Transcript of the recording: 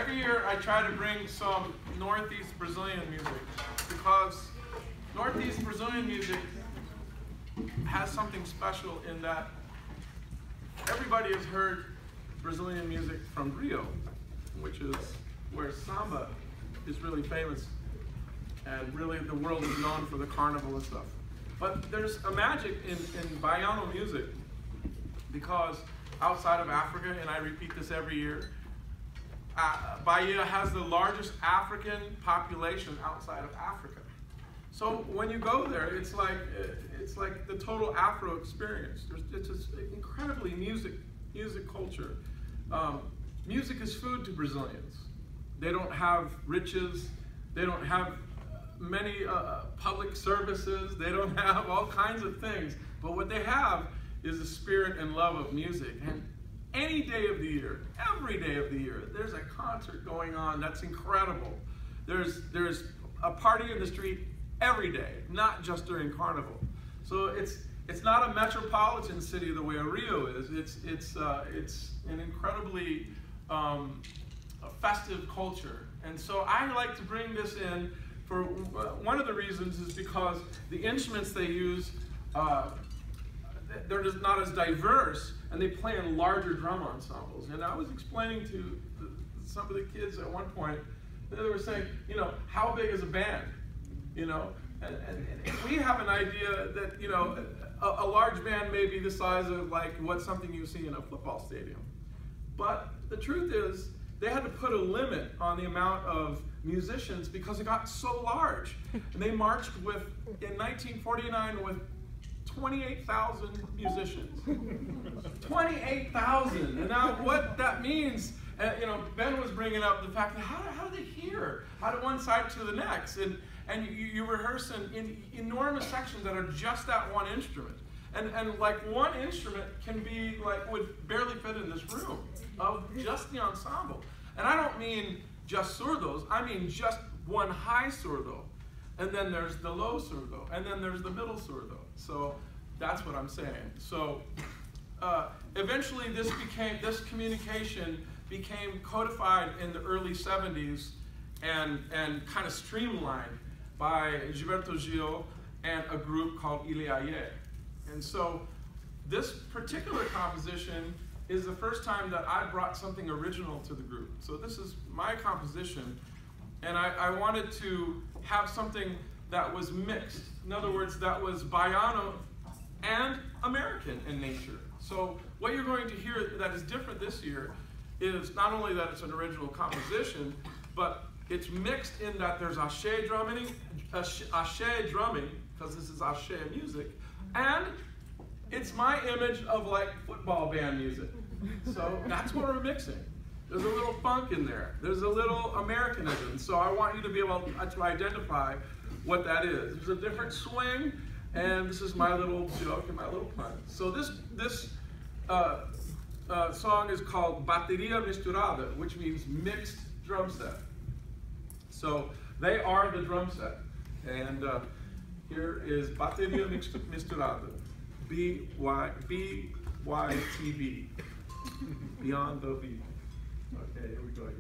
every year I try to bring some Northeast Brazilian music because Northeast Brazilian music has something special in that everybody has heard Brazilian music from Rio, which is where samba is really famous, and really the world is known for the carnival and stuff. But there's a magic in Baiano music, because outside of Africa, and I repeat this every year, Bahia has the largest African population outside of Africa. So when you go there, it's like the total Afro experience. It's just incredibly music culture. Music is food to Brazilians. They don't have riches. They don't have many public services. They don't have all kinds of things. But what they have is the spirit and love of music. And any day of the year, every day of the year, there's a concert going on that's incredible. There's a party in the street every day, not just during Carnival. So it's not a metropolitan city the way Rio is. It's an incredibly festive culture. And so I like to bring this in for one of the reasons is because the instruments they use, they're just not as diverse, and they play in larger drum ensembles. And I was explaining to some of the kids at one point, they were saying, you know, how big is a band? You know, and we have an idea that, you know, a large band may be the size of like what something you see in a football stadium. But the truth is, they had to put a limit on the amount of musicians because it got so large. And they marched with, in 1949, with 28,000 musicians. 28,000! And now what that means, you know, Ben was bringing up the fact that how do they hear? How to one side to the next? And you rehearse in enormous sections that are just that one instrument. And like one instrument can be like, would barely fit in this room of just the ensemble. And I don't mean just surdos, I mean just one high surdo. And then there's the low surdo, and then there's the middle surdo. So that's what I'm saying. So eventually this communication became codified in the early 70s and kind of streamlined by Gilberto Gil and a group called Ilhaie. And so this particular composition is the first time that I brought something original to the group. So this is my composition, and I wanted to have something that was mixed. In other words, that was Baiano and American in nature. So what you're going to hear that is different this year is not only that it's an original composition, but it's mixed in that there's ashe drumming, because this is ashe music, and it's my image of like football band music. So that's what we're mixing. There's a little funk in there. There's a little Americanism. So I want you to be able to identify what that is. There's a different swing, and this is my little joke and my little pun. So this song is called Bataria Misterada, which means mixed drum set. So they are the drum set. And here is Bataria Misterada, BYTB, Beyond the Beat. Okay, here we go again.